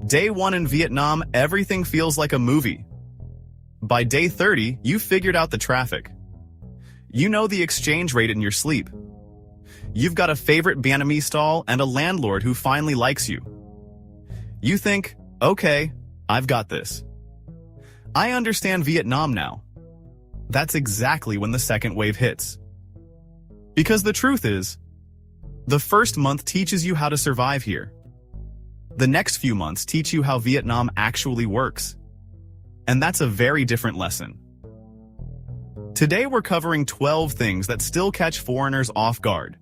Day 1 in Vietnam, everything feels like a movie. By day 30, you've figured out the traffic. You know the exchange rate in your sleep. You've got a favorite Vietnamese stall and a landlord who finally likes you. You think, okay, I've got this. I understand Vietnam now. That's exactly when the second wave hits. Because the truth is, the first month teaches you how to survive here. The next few months teach you how Vietnam actually works. And that's a very different lesson. Today we're covering 12 things that still catch foreigners off guard.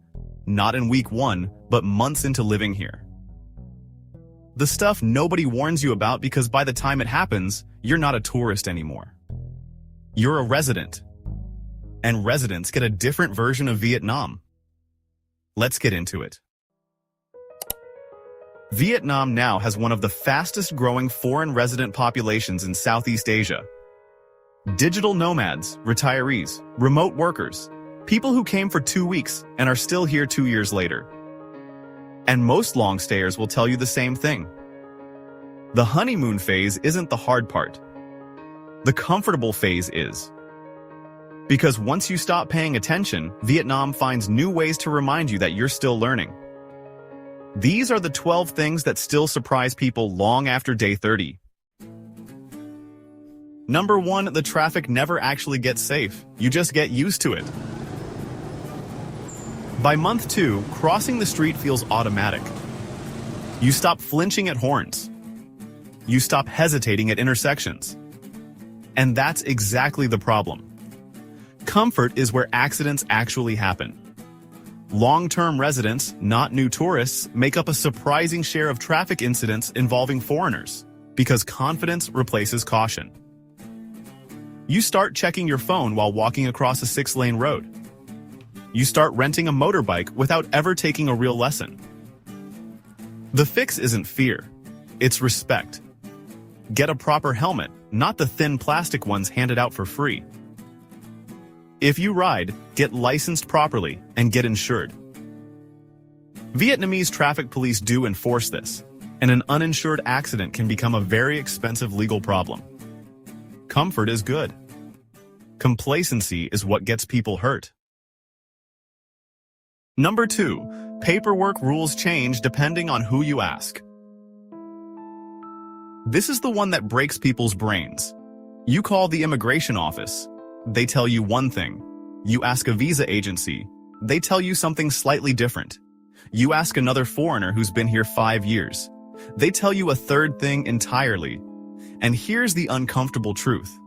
Not in week 1, but months into living here. The stuff nobody warns you about because by the time it happens, you're not a tourist anymore. You're a resident. And residents get a different version of Vietnam. Let's get into it. Vietnam now has one of the fastest growing foreign resident populations in Southeast Asia. Digital nomads, retirees, remote workers, people who came for 2 weeks and are still here 2 years later. And most long stayers will tell you the same thing. The honeymoon phase isn't the hard part. The comfortable phase is. Because once you stop paying attention, Vietnam finds new ways to remind you that you're still learning. These are the 12 things that still surprise people long after day 30. Number 1, the traffic never actually gets safe. You just get used to it. By month 2, crossing the street feels automatic. You stop flinching at horns. You stop hesitating at intersections. And that's exactly the problem. Comfort is where accidents actually happen. Long-term residents, not new tourists, make up a surprising share of traffic incidents involving foreigners, because confidence replaces caution. You start checking your phone while walking across a 6-lane road. You start renting a motorbike without ever taking a real lesson. The fix isn't fear, it's respect. Get a proper helmet, not the thin plastic ones handed out for free. If you ride, get licensed properly and get insured. Vietnamese traffic police do enforce this, and an uninsured accident can become a very expensive legal problem. Comfort is good. Complacency is what gets people hurt. Number 2, paperwork rules change depending on who you ask. This is the one that breaks people's brains. You call the immigration office. They tell you one thing. You ask a visa agency. They tell you something slightly different. You ask another foreigner who's been here 5 years. They tell you a third thing entirely. And here's the uncomfortable truth.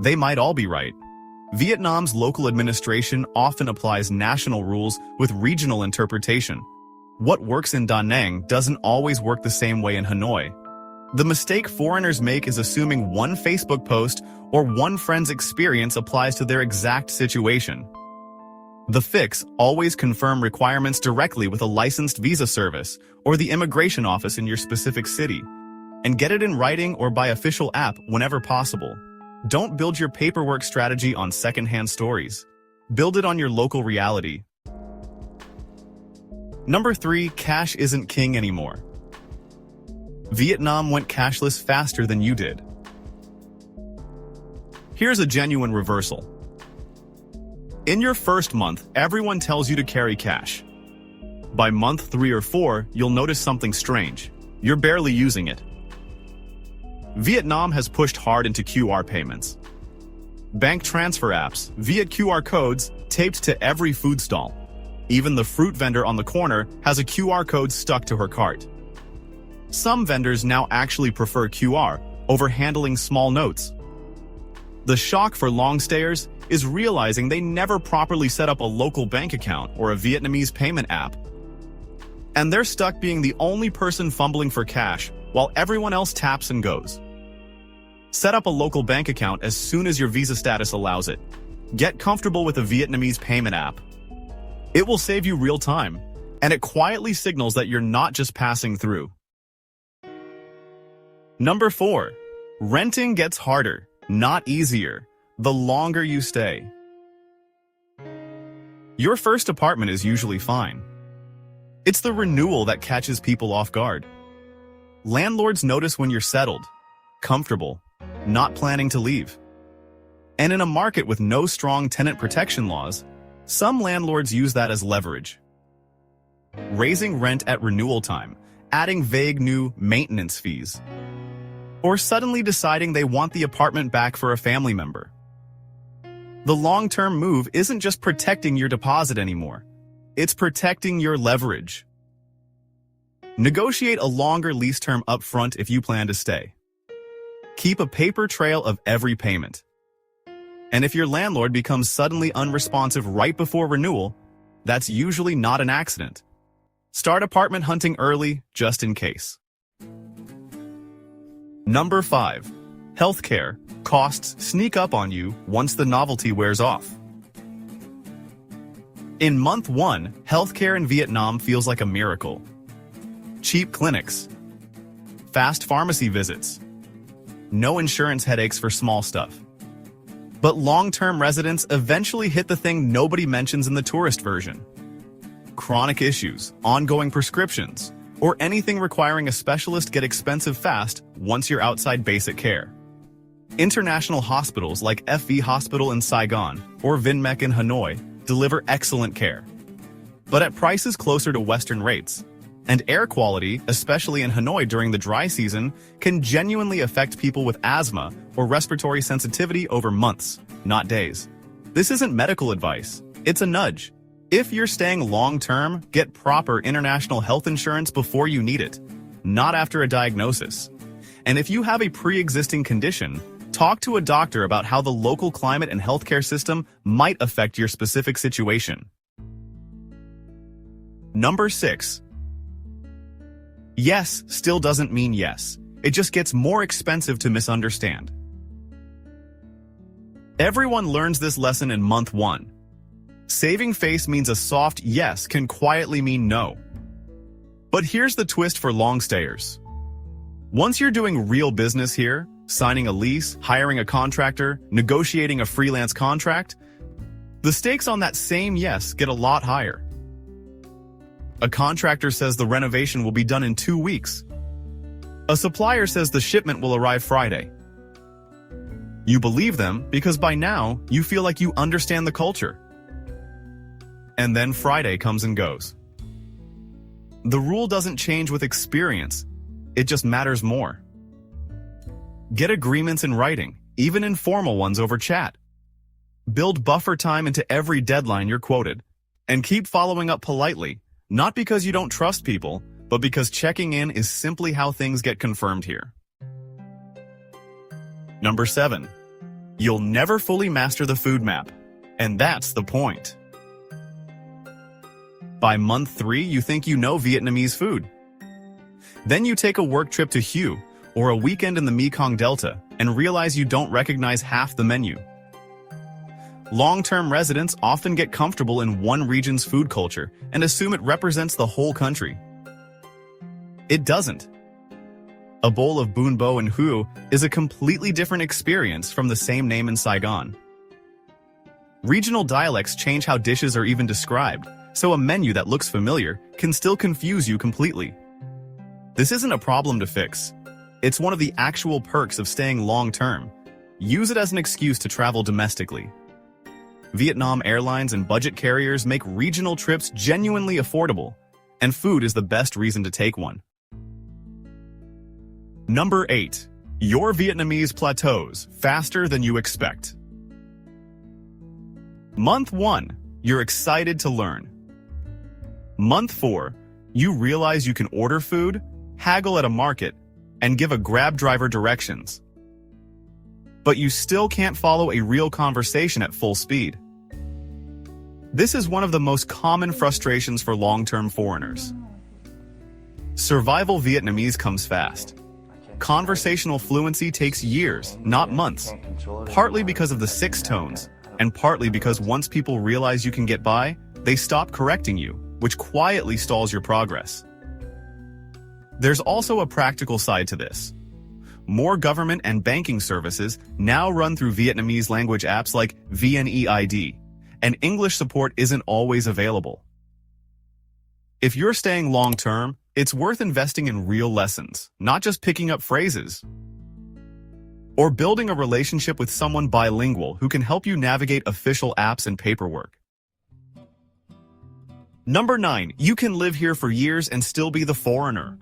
They might all be right. Vietnam's local administration often applies national rules with regional interpretation. What works in Da Nang doesn't always work the same way in Hanoi. The mistake foreigners make is assuming one Facebook post or one friend's experience applies to their exact situation. The fix: always confirm requirements directly with a licensed visa service or the immigration office in your specific city, and get it in writing or by official app whenever possible. Don't build your paperwork strategy on secondhand stories. Build it on your local reality. Number 3, cash isn't king anymore. Vietnam went cashless faster than you did. Here's a genuine reversal. In your first month, everyone tells you to carry cash. By month 3 or 4, you'll notice something strange. You're barely using it. Vietnam has pushed hard into QR payments. Bank transfer apps, via QR codes, taped to every food stall. Even the fruit vendor on the corner has a QR code stuck to her cart. Some vendors now actually prefer QR over handling small notes. The shock for long stayers is realizing they never properly set up a local bank account or a Vietnamese payment app. And they're stuck being the only person fumbling for cash while everyone else taps and goes. Set up a local bank account as soon as your visa status allows it. Get comfortable with a Vietnamese payment app. It will save you real time, and it quietly signals that you're not just passing through. Number 4, renting gets harder, not easier, the longer you stay. Your first apartment is usually fine. It's the renewal that catches people off guard. Landlords notice when you're settled, comfortable, not planning to leave. And in a market with no strong tenant protection laws, some landlords use that as leverage. Raising rent at renewal time, adding vague new maintenance fees, or suddenly deciding they want the apartment back for a family member. The long-term move isn't just protecting your deposit anymore. It's protecting your leverage. Negotiate a longer lease term up front if you plan to stay. Keep a paper trail of every payment. And if your landlord becomes suddenly unresponsive right before renewal, that's usually not an accident. Start apartment hunting early, just in case. Number 5. Healthcare costs sneak up on you once the novelty wears off. In month 1, healthcare in Vietnam feels like a miracle. Cheap clinics, fast pharmacy visits, no insurance headaches for small stuff. But long-term residents eventually hit the thing nobody mentions in the tourist version. Chronic issues, ongoing prescriptions, or anything requiring a specialist get expensive fast once you're outside basic care. International hospitals like FV Hospital in Saigon or Vinmec in Hanoi deliver excellent care, but at prices closer to Western rates. And air quality, especially in Hanoi during the dry season, can genuinely affect people with asthma or respiratory sensitivity over months, not days. This isn't medical advice, it's a nudge. If you're staying long-term, get proper international health insurance before you need it, not after a diagnosis. And if you have a pre-existing condition, talk to a doctor about how the local climate and healthcare system might affect your specific situation. Number 6. Yes still doesn't mean yes. It just gets more expensive to misunderstand. Everyone learns this lesson in month 1. Saving face means a soft yes can quietly mean no. But here's the twist for long stayers. Once you're doing real business here, signing a lease, hiring a contractor, negotiating a freelance contract, the stakes on that same yes get a lot higher. A contractor says the renovation will be done in 2 weeks. A supplier says the shipment will arrive Friday. You believe them because by now you feel like you understand the culture. And then Friday comes and goes. The rule doesn't change with experience, it just matters more. Get agreements in writing, even informal ones over chat. Build buffer time into every deadline you're quoted, and keep following up politely, not because you don't trust people, but because checking in is simply how things get confirmed here. Number 7. You'll never fully master the food map, and that's the point. By month 3, you think you know Vietnamese food. Then you take a work trip to Hue or a weekend in the Mekong Delta and realize you don't recognize half the menu. Long-term residents often get comfortable in one region's food culture and assume it represents the whole country. It doesn't. A bowl of bún bò in Hue is a completely different experience from the same name in Saigon. Regional dialects change how dishes are even described, so a menu that looks familiar can still confuse you completely. This isn't a problem to fix. It's one of the actual perks of staying long-term. Use it as an excuse to travel domestically. Vietnam Airlines and budget carriers make regional trips genuinely affordable, and food is the best reason to take one. Number 8. Your Vietnamese plateaus faster than you expect. Month 1. You're excited to learn. Month 4. You realize you can order food, haggle at a market, and give a Grab driver directions. But you still can't follow a real conversation at full speed. This is one of the most common frustrations for long-term foreigners. Survival Vietnamese comes fast. Conversational fluency takes years, not months, partly because of the 6 tones, and partly because once people realize you can get by, they stop correcting you, which quietly stalls your progress. There's also a practical side to this. More government and banking services now run through Vietnamese language apps like VNEID, and English support isn't always available. If you're staying long-term, It's worth investing in real lessons, not just picking up phrases. Or building a relationship with someone bilingual who can help you navigate official apps and paperwork. Number 9. You can live here for years and still be the foreigner.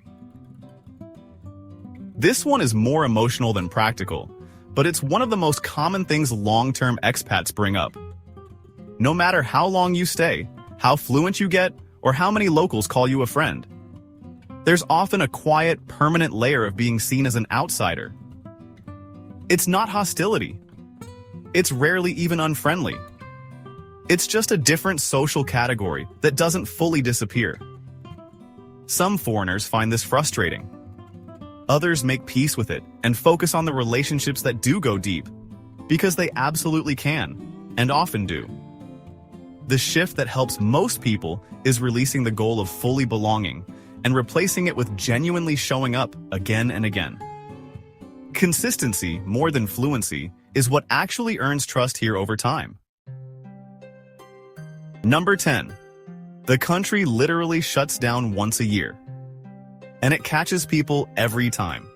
This one is more emotional than practical, but it's one of the most common things long-term expats bring up. No matter how long you stay, how fluent you get, or how many locals call you a friend, there's often a quiet, permanent layer of being seen as an outsider. It's not hostility. It's rarely even unfriendly. It's just a different social category that doesn't fully disappear. Some foreigners find this frustrating. Others make peace with it and focus on the relationships that do go deep, because they absolutely can, and often do. The shift that helps most people is releasing the goal of fully belonging and replacing it with genuinely showing up again and again. Consistency, more than fluency, is what actually earns trust here over time. Number 10. The country literally shuts down once a year, and it catches people every time.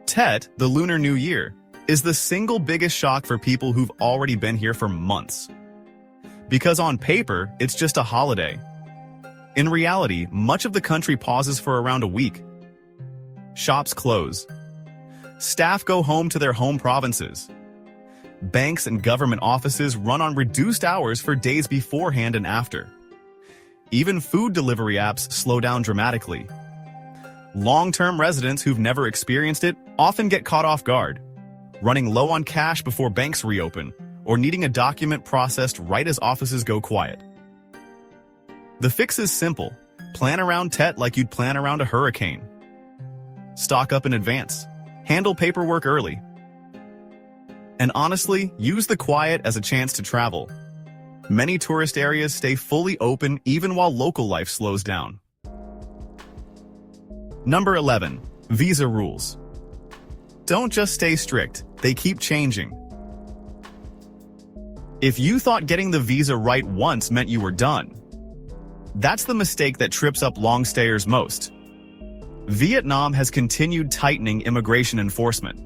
Tet, the Lunar New Year, is the single biggest shock for people who've already been here for months. Because on paper, it's just a holiday. In reality, much of the country pauses for around a week. Shops close. Staff go home to their home provinces. Banks and government offices run on reduced hours for days beforehand and after. Even food delivery apps slow down dramatically. Long-term residents who've never experienced it often get caught off guard, running low on cash before banks reopen, or needing a document processed right as offices go quiet. The fix is simple. Plan around Tet like you'd plan around a hurricane. Stock up in advance. Handle paperwork early. And honestly, use the quiet as a chance to travel. Many tourist areas stay fully open even while local life slows down. Number 11. Visa rules. Don't just stay strict, they keep changing. If you thought getting the visa right once meant you were done, that's the mistake that trips up long-stayers most. Vietnam has continued tightening immigration enforcement.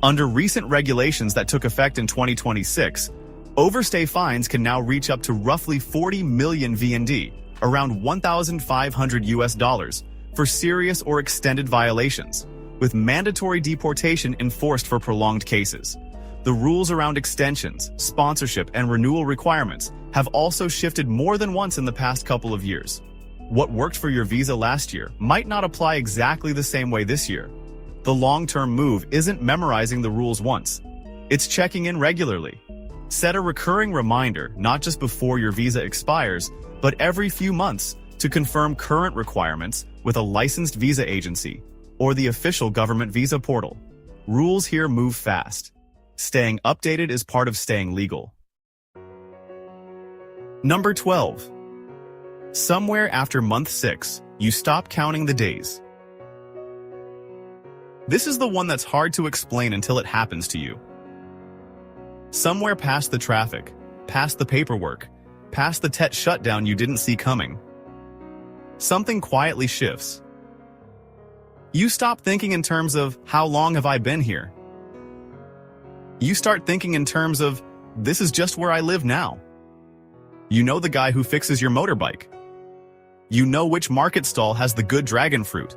Under recent regulations that took effect in 2026, overstay fines can now reach up to roughly 40 million VND, around $1,500 for serious or extended violations, with mandatory deportation enforced for prolonged cases. The rules around extensions, sponsorship, and renewal requirements have also shifted more than once in the past couple of years. What worked for your visa last year might not apply exactly the same way this year. The long-term move isn't memorizing the rules once. It's checking in regularly. Set a recurring reminder, not just before your visa expires, but every few months, to confirm current requirements with a licensed visa agency or the official government visa portal. Rules here move fast. Staying updated is part of staying legal. Number 12. Somewhere after month 6, you stop counting the days. This is the one that's hard to explain until it happens to you. Somewhere past the traffic, past the paperwork, past the Tet shutdown you didn't see coming, something quietly shifts. You stop thinking in terms of, how long have I been here? You start thinking in terms of, this is just where I live now. You know the guy who fixes your motorbike. You know which market stall has the good dragon fruit.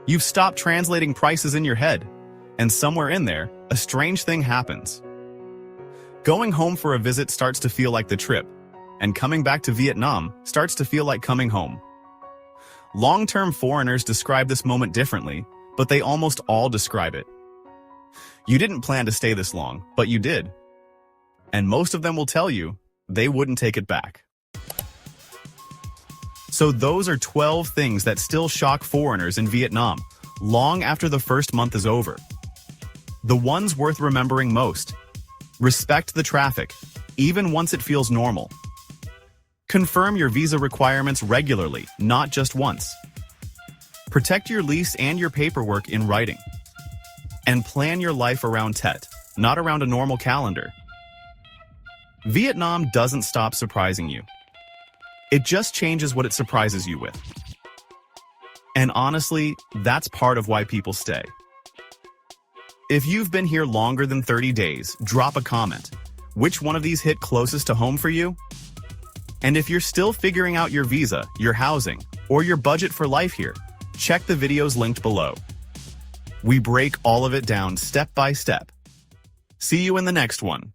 You've stopped translating prices in your head, and somewhere in there, a strange thing happens. Going home for a visit starts to feel like the trip, and coming back to Vietnam starts to feel like coming home. Long-term foreigners describe this moment differently, but they almost all describe it. You didn't plan to stay this long, but you did. And most of them will tell you they wouldn't take it back. So those are 12 things that still shock foreigners in Vietnam, long after the first month is over. The ones worth remembering most. Respect the traffic, even once it feels normal. Confirm your visa requirements regularly, not just once. Protect your lease and your paperwork in writing. And plan your life around Tet, not around a normal calendar. Vietnam doesn't stop surprising you. It just changes what it surprises you with. And honestly, that's part of why people stay. If you've been here longer than 30 days, drop a comment. Which one of these hit closest to home for you? And if you're still figuring out your visa, your housing, or your budget for life here, check the videos linked below. We break all of it down step by step. See you in the next one.